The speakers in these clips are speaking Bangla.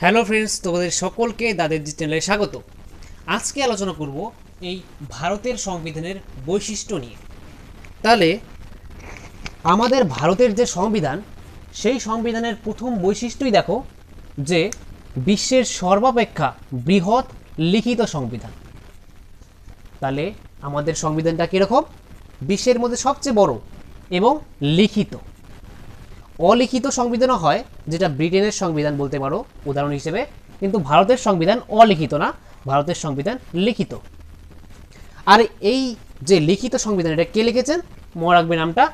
হ্যালো ফ্রেন্ডস, তোমাদের সকলকে দাদেরজি চ্যানেলে স্বাগত। আজকে আলোচনা করব এই ভারতের সংবিধানের বৈশিষ্ট্য নিয়ে। তাহলে আমাদের ভারতের যে সংবিধান, সেই সংবিধানের প্রথম বৈশিষ্ট্যই দেখো যে বিশ্বের সর্বাপেক্ষা বৃহৎ লিখিত সংবিধান। তাহলে আমাদের সংবিধানটা কীরকম? বিশ্বের মধ্যে সবচেয়ে বড় এবং লিখিত। অলিখিত সংবিধানও হয়, যেটা ব্রিটেনের সংবিধান বলতে পারো উদাহরণ হিসেবে, কিন্তু ভারতের সংবিধান অলিখিত না, ভারতের সংবিধান লিখিত। আর এই যে লিখিত সংবিধান, এটা কে লিখেছেন? মনে রাখবে নামটা,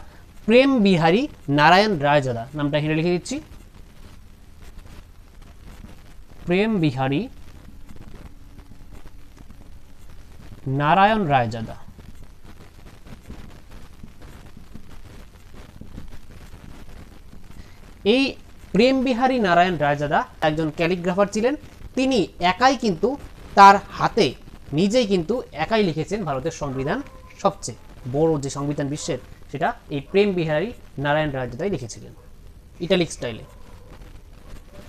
প্রেম বিহারী নারায়ণ রায়জাদা। নামটা এখানে লিখে দিচ্ছি, প্রেম বিহারী নারায়ণ রায়জাদা। এই প্রেম বিহারী নারায়ণ রায়জাদা একজন ক্যালিগ্রাফার ছিলেন। তিনি একাই কিন্তু তার হাতে নিজেই কিন্তু একাই লিখেছেন ভারতের সংবিধান। সবচেয়ে বড় যে সংবিধান বিশ্বের, সেটা এই প্রেম বিহারী নারায়ণ রায়জাদাই লিখেছিলেন ইটালিক স্টাইলে।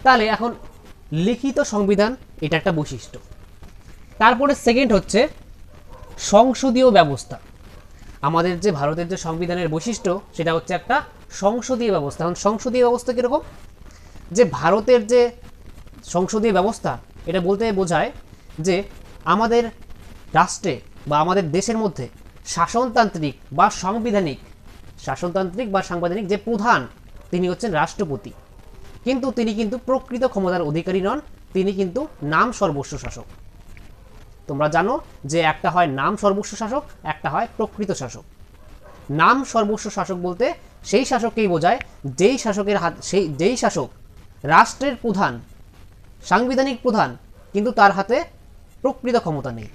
তাহলে এখন লিখিত সংবিধান, এটা একটা বৈশিষ্ট্য। তারপরে সেকেন্ড হচ্ছে সংসদীয় ব্যবস্থা। আমাদের যে ভারতের যে সংবিধানের বৈশিষ্ট্য, সেটা হচ্ছে একটা সংসদীয় ব্যবস্থা। এখন সংসদীয় ব্যবস্থা কীরকম? যে ভারতের যে সংসদীয় ব্যবস্থা, এটা বলতে বোঝায় যে আমাদের রাষ্ট্রে বা আমাদের দেশের মধ্যে শাসনতান্ত্রিক বা সাংবিধানিক যে প্রধান, তিনি হচ্ছেন রাষ্ট্রপতি। কিন্তু তিনি কিন্তু প্রকৃত ক্ষমতার অধিকারী নন, তিনি কিন্তু নাম সর্বস্ব শাসক। তোমরা জানো যে একটা হয় নাম সর্বস্ব শাসক, একটা হয় প্রকৃত শাসক। নাম সর্বস্ব শাসক বলতে সেই শাসককেই বোঝায় যেই শাসক রাষ্ট্রের প্রধান, সাংবিধানিক প্রধান, কিন্তু তার হাতে প্রকৃত ক্ষমতা নেই।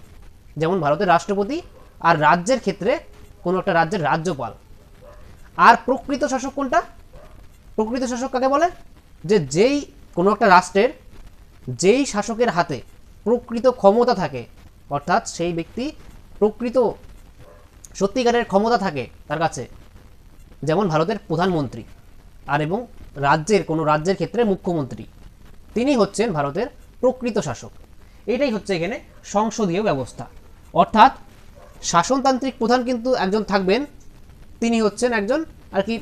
যেমন ভারতের রাষ্ট্রপতি, আর রাজ্যের ক্ষেত্রে কোনো একটা রাজ্যের রাজ্যপাল। আর প্রকৃত শাসক কোনটা? প্রকৃত শাসক কাকে বলে? যেই কোনো একটা রাষ্ট্রের যেই শাসকের হাতে প্রকৃত ক্ষমতা থাকে, অর্থাৎ সেই ব্যক্তি প্রকৃত সত্যিকারের ক্ষমতা থাকে তার কাছে, যেমন ভারতের প্রধানমন্ত্রী, আর এবং কোনো রাজ্যের ক্ষেত্রে মুখ্যমন্ত্রী, তিনি হচ্ছেন ভারতের প্রকৃত শাসক। এটাই হচ্ছে এখানে সংসদীয় ব্যবস্থা। অর্থাৎ শাসনতান্ত্রিক প্রধান কিন্তু একজন থাকবেন, তিনি হচ্ছেন একজন আর কি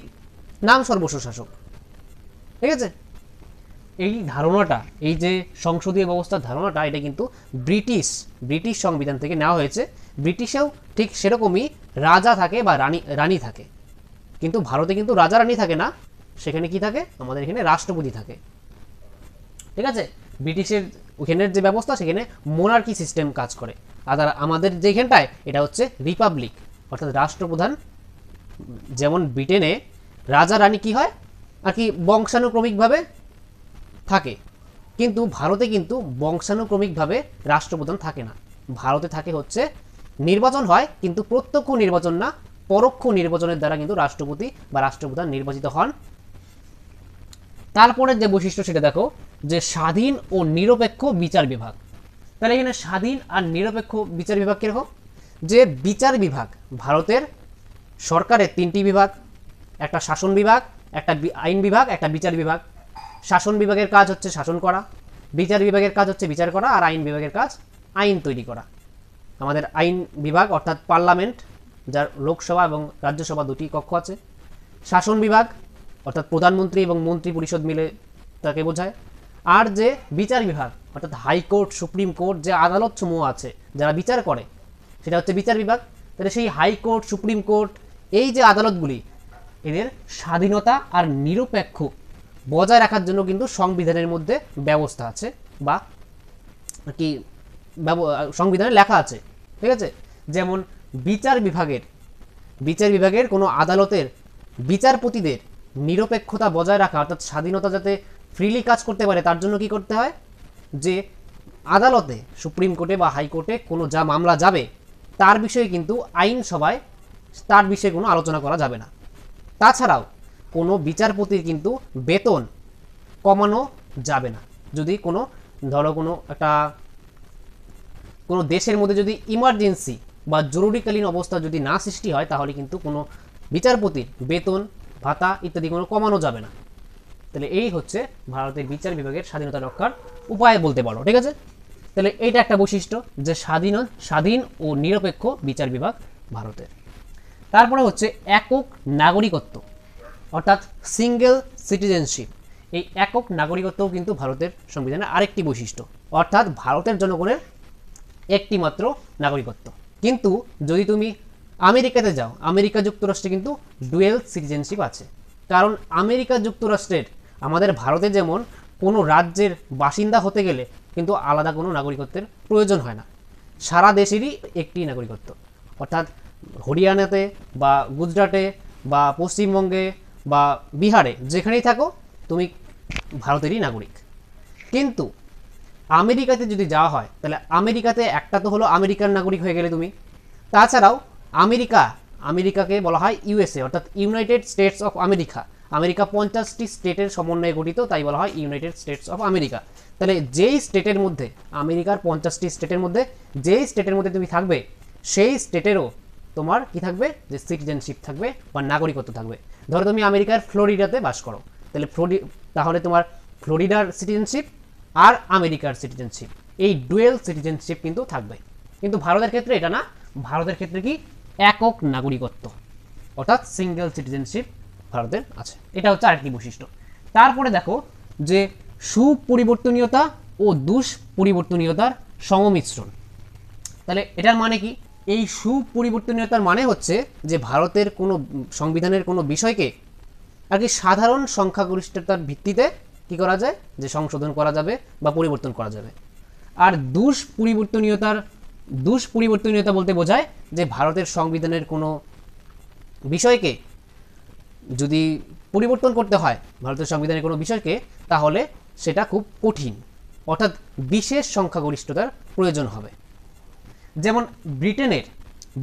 নাম সর্বস্ব শাসক। ঠিক আছে? এই ধারণাটা, এই যে সংসদীয় ব্যবস্থার ধারণাটা, এটা কিন্তু ব্রিটিশ সংবিধান থেকে নেওয়া হয়েছে। ব্রিটিশেও ঠিক সেরকমই রাজা থাকে বা রানী থাকে, কিন্তু ভারতে কিন্তু রাজা রানী থাকে না, সেখানে কি থাকে? আমাদের এখানে রাষ্ট্রপতি থাকে। ঠিক আছে? ব্রিটিশের ওখানের যে ব্যবস্থা, সেখানে মোনার্কি সিস্টেম কাজ করে। আর আমাদের যেখানটায় এটা হচ্ছে রিপাবলিক, অর্থাৎ রাষ্ট্রপ্রধান। যেমন ব্রিটেনে রাজা রানী কি হয় আর কি বংশানুক্রমিকভাবে থাকে, কিন্তু ভারতে কিন্তু বংশানুক্রমিকভাবে রাষ্ট্রপ্রধান থাকে না। ভারতে থাকে হচ্ছে নির্বাচন হয়, কিন্তু প্রত্যক্ষ নির্বাচন না, পরোক্ষ নির্বাচনের দ্বারা কিন্তু রাষ্ট্রপতি বা রাষ্ট্রপ্রধান নির্বাচিত হন। তারপরে যে বৈশিষ্ট্য, সেটা দেখো যে স্বাধীন ও নিরপেক্ষ বিচার বিভাগ। তাহলে এখানে স্বাধীন আর নিরপেক্ষ বিচার বিভাগ কীরকম? যে বিচার বিভাগ, ভারতের সরকারের তিনটি বিভাগ, একটা শাসন বিভাগ, একটা আইন বিভাগ, একটা বিচার বিভাগ। শাসন বিভাগের কাজ হচ্ছে শাসন করা, বিচার বিভাগের কাজ হচ্ছে বিচার করা, আর আইন বিভাগের কাজ আইন তৈরি করা। আমাদের আইন বিভাগ অর্থাৎ পার্লামেন্ট, যার লোকসভা এবং রাজ্যসভা দুটি কক্ষ আছে। শাসন বিভাগ অর্থাৎ প্রধানমন্ত্রী এবং মন্ত্রী পরিষদ মিলে তাকে বোঝায়। আর যে বিচার বিভাগ অর্থাৎ হাইকোর্ট, সুপ্রিম কোর্ট, যে আদালত সমূহ আছে যারা বিচার করে, সেটা হচ্ছে বিচার বিভাগ। তাহলে সেই হাইকোর্ট, সুপ্রিম কোর্ট, এই যে আদালতগুলি, এদের স্বাধীনতা আর নিরপেক্ষ বজায় রাখার জন্য কিন্তু সংবিধানের মধ্যে ব্যবস্থা আছে, বা কি সংবিধানে লেখা আছে। ঠিক আছে? যেমন বিচার বিভাগের কোনো আদালতের বিচারপতিদের নিরপেক্ষতা বজায় রাখা, অর্থাৎ স্বাধীনতা যাতে ফ্রিলি কাজ করতে পারে, তার জন্য কি করতে হয়? যে আদালতে, সুপ্রিম কোর্টে বা হাইকোর্টে কোনো যা মামলা যাবে, তার বিষয়ে কিন্তু আইনসভায় তার বিষয়ে কোনো আলোচনা করা যাবে না। তাছাড়াও কোনো বিচারপতির কিন্তু বেতন কমানো যাবে না। যদি কোনো দেশের মধ্যে যদি ইমার্জেন্সি বা জরুরিকালীন অবস্থা যদি না সৃষ্টি হয়, তাহলে কিন্তু কোনো বিচারপতির বেতন, ভাতা ইত্যাদি কোনো কমানো যাবে না। তাহলে এই হচ্ছে ভারতের বিচার বিভাগের স্বাধীনতা রক্ষার উপায় বলতে পারো, ঠিক আছে। তাহলে এইটা একটা বৈশিষ্ট্য যে স্বাধীন ও নিরপেক্ষ বিচার বিভাগ ভারতের। তারপরে হচ্ছে একক নাগরিকত্ব, অর্থাৎ সিঙ্গেল সিটিজেনশিপ। এই একক নাগরিকত্বও কিন্তু ভারতের সংবিধানের আরেকটি বৈশিষ্ট্য, অর্থাৎ ভারতের জনগণের একটি মাত্র নাগরিকত্ব। কিন্তু যদি তুমি আমেরিকাতে যাও, আমেরিকা যুক্তরাষ্ট্রে কিন্তু ডুয়েল সিটিজেনশিপ আছে। কারণ আমেরিকা যুক্তরাষ্ট্রের আমাদের ভারতে যেমন কোনো রাজ্যের বাসিন্দা হতে গেলে কিন্তু আলাদা কোনো নাগরিকত্বের প্রয়োজন হয় না, সারা দেশেরই একটি নাগরিকত্ব। অর্থাৎ হরিয়ানাতে বা গুজরাটে বা পশ্চিমবঙ্গে বা বিহারে যেখানেই থাকো তুমি ভারতেরই নাগরিক। কিন্তু আমেরিকাতে যদি যাওয়া হয় তাহলে আমেরিকাতে একটা তো হলো আমেরিকার নাগরিক হয়ে গেলে তুমি, তাছাড়াও আমেরিকাকে বলা হয় ইউএসএ, অর্থাৎ United States of America. America 50টি স্টেটের সমন্বয়ে গঠিত, তাই বলা হয় ইউনাইটেড স্টেটস অফ আমেরিকা। তাহলে যেই স্টেটের মধ্যে, আমেরিকার 50টি স্টেটের মধ্যে যেই স্টেটের মধ্যে তুমি থাকবে, সেই স্টেটেরও তোমার কি থাকবে, যে সিটিজেনশিপ থাকবে বা নাগরিকত্ব থাকবে। ধরো তুমি আমেরিকার ফ্লোরিডাতে বাস করো, তাহলে তোমার ফ্লোরিডার সিটিজেনশিপ আর আমেরিকার সিটিজেনশিপ, এই ডুয়েল সিটিজেনশিপ কিন্তু থাকবে। কিন্তু ভারতের ক্ষেত্রে এটা না, ভারতের ক্ষেত্রে কি একক নাগরিকত্ব, অর্থাৎ সিঙ্গেল সিটিজেনশিপ ভারতের আছে। এটা হচ্ছে আরেকটি বৈশিষ্ট্য। তারপরে দেখো যে সুপরিবর্তনীয়তা ও দুষ্পরিবর্তনীয়তার সমমিশ্রণ। তাহলে এটার মানে কি? এই সুপরিবর্তনীয়তার মানে হচ্ছে যে ভারতের কোনো সংবিধানের কোনো বিষয়কে আর কি সাধারণ সংখ্যাগরিষ্ঠতার ভিত্তিতে কি করা যায়, যে সংশোধন করা যাবে বা পরিবর্তন করা যাবে। আর দুষ্পরিবর্তনীয়তা বলতে বোঝায় যে ভারতের সংবিধানের কোনো বিষয়কে যদি পরিবর্তন করতে হয়, ভারতের সংবিধানের কোনো বিষয়কে, তাহলে সেটা খুব কঠিন, অর্থাৎ বিশেষ সংখ্যাগরিষ্ঠতার প্রয়োজন হবে। যেমন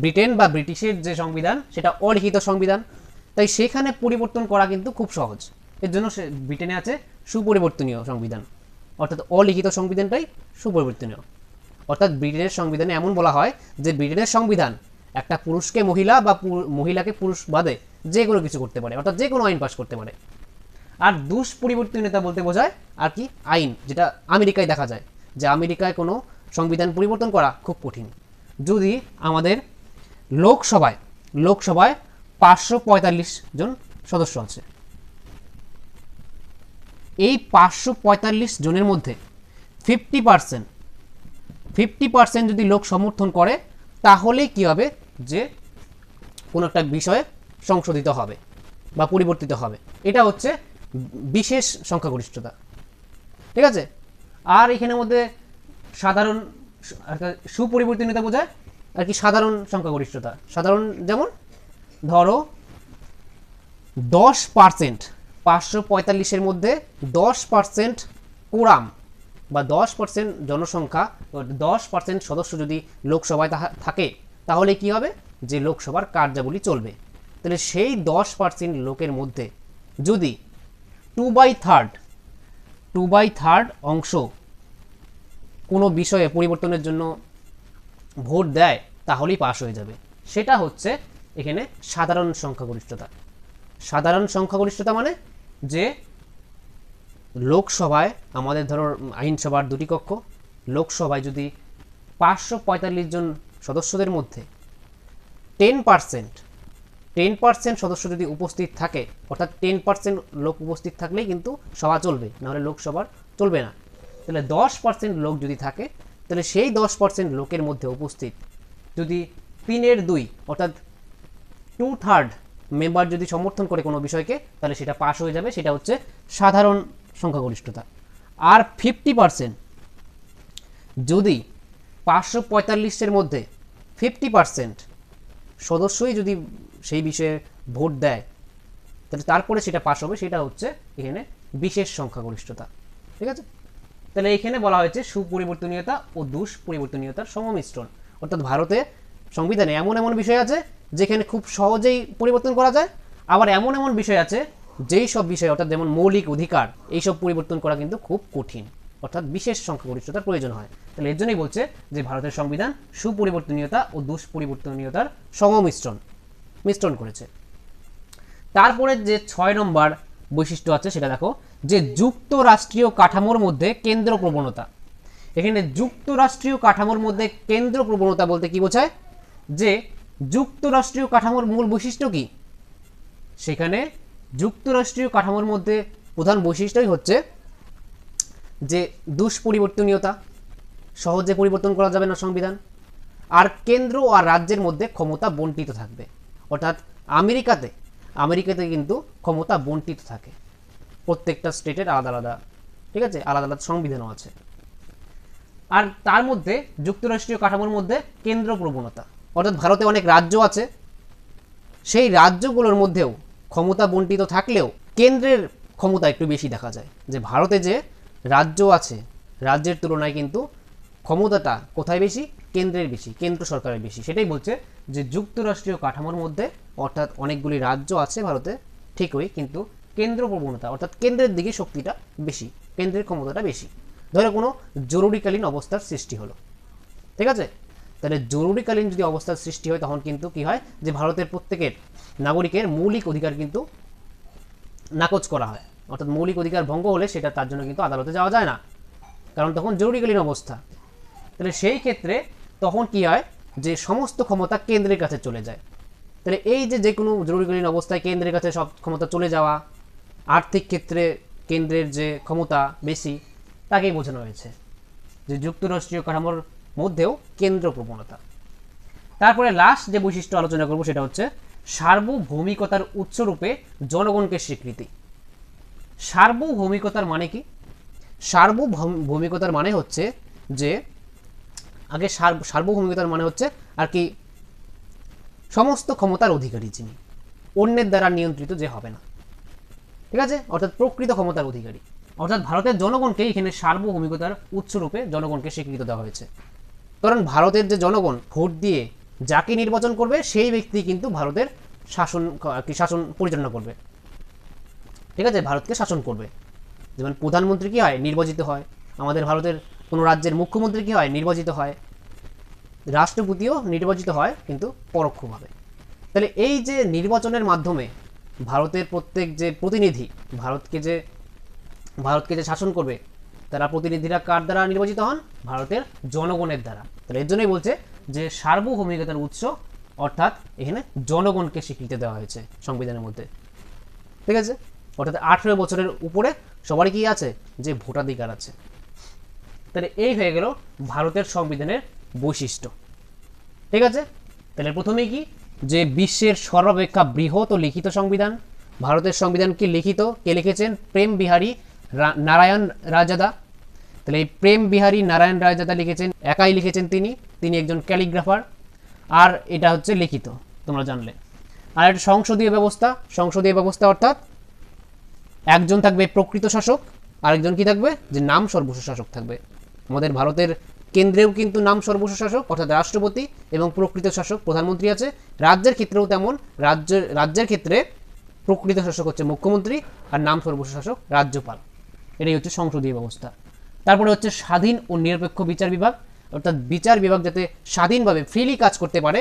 ব্রিটেন বা ব্রিটিশের যে সংবিধান সেটা অলিখিত সংবিধান, তাই সেখানে পরিবর্তন করা কিন্তু খুব সহজ। এর জন্য ব্রিটেনে আছে সুপরিবর্তনীয় সংবিধান, অর্থাৎ অলিখিত সংবিধানটাই সুপরিবর্তনীয়। অর্থাৎ ব্রিটেনের সংবিধানে এমন বলা হয় যে ব্রিটেনের সংবিধান একটা পুরুষকে মহিলা বা মহিলাকে পুরুষ বাদে যে কোনো কিছু করতে পারে, অর্থাৎ যে কোনো আইন পাস করতে পারে। আর দুষ্পরিবর্তনীয়তা বলতে বোঝায় আর কি আইন, যেটা আমেরিকায় দেখা যায় যে আমেরিকায় কোনো সংবিধান পরিবর্তন করা খুব কঠিন। যদি আমাদের লোকসভায় 545 জন সদস্য আছে, এই 545 জনের মধ্যে 50% যদি লোক সমর্থন করে, তাহলে কি হবে, যে কোনো একটা বিষয়ে সংশোধিত হবে বা পরিবর্তিত হবে। এটা হচ্ছে বিশেষ সংখ্যাগরিষ্ঠতা, ঠিক আছে। আর এখানের মধ্যে সাধারণ সুপরিবর্তনীয়তা বোঝায় আর কি সাধারণ সংখ্যাগরিষ্ঠতা। সাধারণ যেমন ধরো 10%, 545-এর মধ্যে 10% কোরাম বা 10% জনসংখ্যা, 10% সদস্য যদি লোকসভায় থাকে, তাহলে কি হবে, যে লোকসভার কার্যাবলী চলবে। তাহলে সেই 10% লোকের মধ্যে যদি 2/3 অংশ কোনো বিষয়ে পরিবর্তনের জন্য ভোট দেয়, তাহলেই পাস হয়ে যাবে। সেটা হচ্ছে এখানে সাধারণ সংখ্যাগরিষ্ঠতা। সাধারণ সংখ্যাগরিষ্ঠতা মানে যে লোকসভায়, আমাদের ধরো আইনসভার 2টি কক্ষ, লোকসভায় যদি 545 জন সদস্যদের মধ্যে 10% সদস্য যদি উপস্থিত থাকে, অর্থাৎ 10% লোক উপস্থিত থাকলেই কিন্তু সভা চলবে, নাহলে লোকসভার চলবে না। তাহলে 10% লোক যদি থাকে, তাহলে সেই 10% লোকের মধ্যে উপস্থিত যদি 3/2 অর্থাৎ 2/3 মেম্বার যদি সমর্থন করে কোনো বিষয়কে, তাহলে সেটা পাস হয়ে যাবে। সেটা হচ্ছে সাধারণ সংখ্যাগরিষ্ঠতা। আর 50% যদি 545-এর মধ্যে 50% সদস্যই যদি সেই বিষয়ে ভোট দেয়, তাহলে তারপরে সেটা পাস হবে। সেটা হচ্ছে এখানে বিশেষ সংখ্যাগরিষ্ঠতা, ঠিক আছে। তাহলে এখানে বলা হয়েছে সুপরিবর্তনীয়তা ও দুষ্পরিবর্তনীয়তার সমমিশ্রণ। অর্থাৎ ভারতে সংবিধানে এমন এমন বিষয় আছে যেখানে খুব সহজেই পরিবর্তন করা যায়, আবার এমন এমন বিষয় আছে যেই সব বিষয়, অর্থাৎ যেমন মৌলিক অধিকার, এইসব পরিবর্তন করা কিন্তু খুব কঠিন, অর্থাৎ বিশেষ সংখ্যাগরিষ্ঠতার প্রয়োজন হয়। তাহলে এর জন্যই বলছে যে ভারতের সংবিধান সুপরিবর্তনীয়তা ও দুষ্পরিবর্তনীয়তার মিশ্রণ করেছে। তারপরে যে 6 নম্বর বৈশিষ্ট্য আছে সেটা দেখো, যে যুক্তরাষ্ট্রীয় কাঠামোর মধ্যে কেন্দ্র প্রবণতা। এখানে যুক্তরাষ্ট্রীয় কাঠামোর মধ্যে কেন্দ্র প্রবণতা বলতে কি বোঝায়, যে যুক্তরাষ্ট্রীয় কাঠামোর মূল বৈশিষ্ট্য কি, সেখানে যুক্তরাষ্ট্রীয় কাঠামোর মধ্যে প্রধান বৈশিষ্ট্যই হচ্ছে যে দুষ্পরিবর্তনীয়তা, সহজে পরিবর্তন করা যাবে না সংবিধান, আর কেন্দ্র আর রাজ্যের মধ্যে ক্ষমতা বণ্টিত থাকবে। অর্থাৎ আমেরিকাতে কিন্তু ক্ষমতা বণ্টিত থাকে, প্রত্যেকটা স্টেটের আলাদা আলাদা, ঠিক আছে, আলাদা আলাদা সংবিধানও আছে। আর তার মধ্যে যুক্তরাষ্ট্রীয় কাঠামোর মধ্যে কেন্দ্র প্রবণতা, অর্থাৎ ভারতে অনেক রাজ্য আছে, সেই রাজ্যগুলোর মধ্যেও ক্ষমতা বণ্টিত থাকলেও কেন্দ্রের ক্ষমতা একটু বেশি দেখা যায়। যে ভারতে যে রাজ্য আছে, রাজ্যের তুলনায় কিন্তু ক্ষমতাটা কোথায় বেশি, কেন্দ্রের বেশি, কেন্দ্র সরকারের বেশি। সেটাই বলছে যে যুক্তরাষ্ট্রীয় কাঠামোর মধ্যে অর্থাৎ অনেকগুলি রাজ্য আছে ভারতে ঠিকই, কিন্তু কেন্দ্র প্রবণতা অর্থাৎ কেন্দ্রের দিকে শক্তিটা বেশি, কেন্দ্রের ক্ষমতাটা বেশি। ধরো কোনো জরুরিকালীন অবস্থার সৃষ্টি হলো, ঠিক আছে, তাহলে জরুরিকালীন যদি অবস্থার সৃষ্টি হয় তখন কিন্তু কি হয়, যে ভারতের প্রত্যেকের নাগরিকের মৌলিক অধিকার কিন্তু নাকচ করা হয়। অর্থাৎ মৌলিক অধিকার ভঙ্গ হলে সেটা তার জন্য কিন্তু আদালতে যাওয়া যায় না, কারণ তখন জরুরিকালীন অবস্থা। তাহলে সেই ক্ষেত্রে তখন কি হয়, যে সমস্ত ক্ষমতা কেন্দ্রের কাছে চলে যায়। তাহলে এই যে কোনো জরুরিকালীন অবস্থায় কেন্দ্রের কাছে সব ক্ষমতা চলে যাওয়া, আর্থিক ক্ষেত্রে কেন্দ্রের যে ক্ষমতা বেশি, তাকেই বোঝানো হয়েছে যে যুক্তরাষ্ট্রীয় কাঠামোর মধ্যেও কেন্দ্র প্রবণতা। তারপরে লাস্ট যে বৈশিষ্ট্য আলোচনা করব সেটা হচ্ছে সার্বভৌমিকতার উৎসরূপে জনগণকে স্বীকৃতি। সার্বভৌমিকতার মানে কি? সার্বভৌমিকতার মানে হচ্ছে যে আগে সার্বভৌমিকতার মানে হচ্ছে আর কি সমস্ত ক্ষমতার অধিকারী যিনি, অন্যের দ্বারা নিয়ন্ত্রিত যে হবে না, ঠিক আছে, অর্থাৎ প্রকৃত ক্ষমতার অধিকারী। অর্থাৎ ভারতের জনগণকে এখানে সার্বভৌমিকতার উৎসরূপে জনগণকে স্বীকৃতি দেওয়া হয়েছে। কারণ ভারতের যে জনগণ ভোট দিয়ে যাকে নির্বাচন করবে সেই ব্যক্তি কিন্তু ভারতের শাসন পরিচালনা করবে, ঠিক আছে, ভারতকে শাসন করবে। যেমন প্রধানমন্ত্রী কি হয়, নির্বাচিত হয়। আমাদের ভারতের কোনো রাজ্যের মুখ্যমন্ত্রী কি হয়, নির্বাচিত হয়। রাষ্ট্রপতিও নির্বাচিত হয় কিন্তু পরোক্ষভাবে। তাহলে এই যে নির্বাচনের মাধ্যমে ভারতের প্রত্যেক যে প্রতিনিধি ভারতকে যে শাসন করবে, তারা প্রতিনিধিরা কার দ্বারা নির্বাচিত হন, ভারতের জনগণের দ্বারা। তাহলে এর জন্যই বলছে যে সার্বভৌমিকতার উৎস, অর্থাৎ এখানে জনগণকে স্বীকৃতি দেওয়া হয়েছে সংবিধানের মধ্যে, ঠিক আছে। অর্থাৎ 18 বছরের উপরে সবারই কি আছে, যে ভোটাধিকার আছে। তাহলে এই হয়ে গেল ভারতের সংবিধানের বৈশিষ্ট্য, ঠিক আছে। তাহলে প্রথমেই কি, যে বিশ্বের সর্বাপেক্ষা বৃহৎ ও লিখিত সংবিধান। ভারতের সংবিধান কি লিখিত, কে লিখেছেন, প্রেম বিহারী নারায়ণ রায়জাদা। তাহলে এই প্রেম বিহারী নারায়ণ রায়জাদা লিখেছেন, একাই লিখেছেন তিনি একজন ক্যালিগ্রাফার। আর এটা হচ্ছে লিখিত, তোমরা জানলে। আর একটা সংসদীয় ব্যবস্থা অর্থাৎ একজন থাকবে প্রকৃত শাসক, আরেকজন কি থাকবে, যে নাম সর্বস্ব শাসক থাকবে। আমাদের ভারতের কেন্দ্রেও কিন্তু নাম সর্বস্ব শাসক অর্থাৎ রাষ্ট্রপতি, এবং প্রকৃত শাসক প্রধানমন্ত্রী আছে। রাজ্যের ক্ষেত্রেও তেমন, রাজ্যের ক্ষেত্রে প্রকৃত শাসক হচ্ছে মুখ্যমন্ত্রী, আর নাম সর্বস্ব শাসক রাজ্যপাল। এটাই হচ্ছে সংসদীয় ব্যবস্থা। তারপরে হচ্ছে স্বাধীন ও নিরপেক্ষ বিচার বিভাগ, অর্থাৎ বিচার বিভাগ যাতে স্বাধীনভাবে ফ্রিলি কাজ করতে পারে,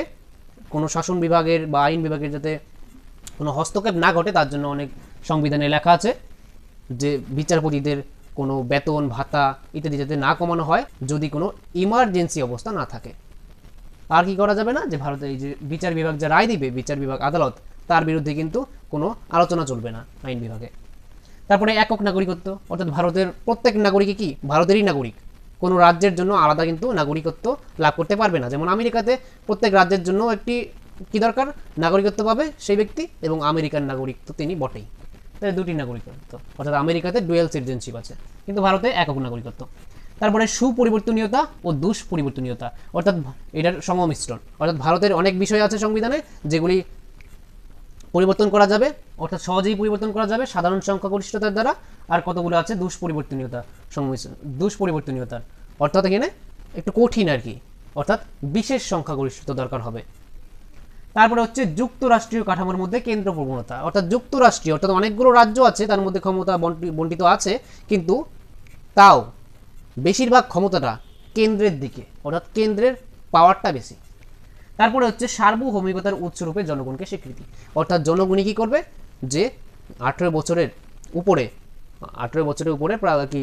কোনো শাসন বিভাগের বা আইন বিভাগের যাতে কোনো হস্তক্ষেপ না ঘটে, তার জন্য অনেক সংবিধানে লেখা আছে যে বিচারপতিদের কোনো বেতন ভাতা ইত্যাদি যাতে না কমানো হয়, যদি কোনো ইমার্জেন্সি অবস্থা না থাকে। আর কি করা যাবে না, যে ভারতের এই যে বিচার বিভাগ যা রায় দিবে, বিচার বিভাগ আদালত, তার বিরুদ্ধে কিন্তু কোনো আলোচনা চলবে না আইন বিভাগে। তারপরে একক নাগরিকত্ব, অর্থাৎ ভারতের প্রত্যেক নাগরিকই কি ভারতেরই নাগরিক, কোনো রাজ্যের জন্য আলাদা কিন্তু নাগরিকত্ব লাভ করতে পারবে না। যেমন আমেরিকাতে প্রত্যেক রাজ্যের জন্য একটি কি দরকার, নাগরিকত্ব পাবে সেই ব্যক্তি, এবং আমেরিকান নাগরিক তো তিনি বটেই। তাহলে দুটি নাগরিকত্ব, অর্থাৎ আমেরিকাতে ডুয়েল সিটিজেনশিপ আছে, কিন্তু ভারতে একক নাগরিকত্ব। তারপরে সুপরিবর্তনীয়তা ও দুষ্পরিবর্তনীয়তা, অর্থাৎ এটার সমমিশ্রণ। অর্থাৎ ভারতের অনেক বিষয় আছে সংবিধানে যেগুলি পরিবর্তন করা যাবে, অর্থাৎ সহজেই পরিবর্তন করা যাবে সাধারণ সংখ্যাগরিষ্ঠতার দ্বারা। আর কতগুলো আছে দুষ্পরিবর্তনীয়তার, অর্থাৎ এখানে একটু কঠিন আর কি, অর্থাৎ বিশেষ সংখ্যাগরিষ্ঠতা দরকার হবে। তারপরে হচ্ছে যুক্তরাষ্ট্রীয় কাঠামোর মধ্যে কেন্দ্র প্রবণতা, অর্থাৎ যুক্তরাষ্ট্রীয় অর্থাৎ অনেকগুলো রাজ্য আছে, তার মধ্যে ক্ষমতা বণ্টিত আছে, কিন্তু তাও বেশিরভাগ ক্ষমতাটা কেন্দ্রের দিকে, অর্থাৎ কেন্দ্রের পাওয়ারটা বেশি। তারপরে হচ্ছে সার্বভৌমিকতার উৎসরূপে জনগণকে স্বীকৃতি, অর্থাৎ জনগণই কি করবে, যে 18 বছরের উপরে 18 বছরের উপরে কি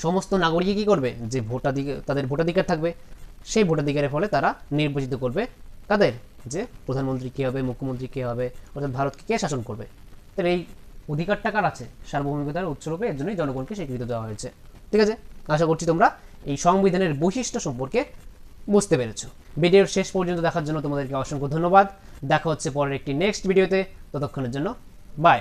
সমস্ত নাগরিক কী করবে, যে ভোটাধিকার, তাদের ভোটাধিকার থাকবে, সেই ভোটাধিকারের ফলে তারা নির্বাচিত করবে কাদের, যে প্রধানমন্ত্রী কে হবে, মুখ্যমন্ত্রী কে হবে, অর্থাৎ ভারতকে কে শাসন করবে। তাহলে এই অধিকারটা কার আছে, সার্বভৌমিকতার উৎসরূপে, এর জন্যই জনগণকে স্বীকৃতি দেওয়া হয়েছে। ঠিক আছে, আশা করছি তোমরা এই সংবিধানের বৈশিষ্ট্য সম্পর্কে বুঝতে পেরেছো। ভিডিওর শেষ পর্যন্ত দেখার জন্য তোমাদেরকে অসংখ্য ধন্যবাদ। দেখা হচ্ছে পরের একটি নেক্সট ভিডিওতে, ততক্ষণের জন্য বাই।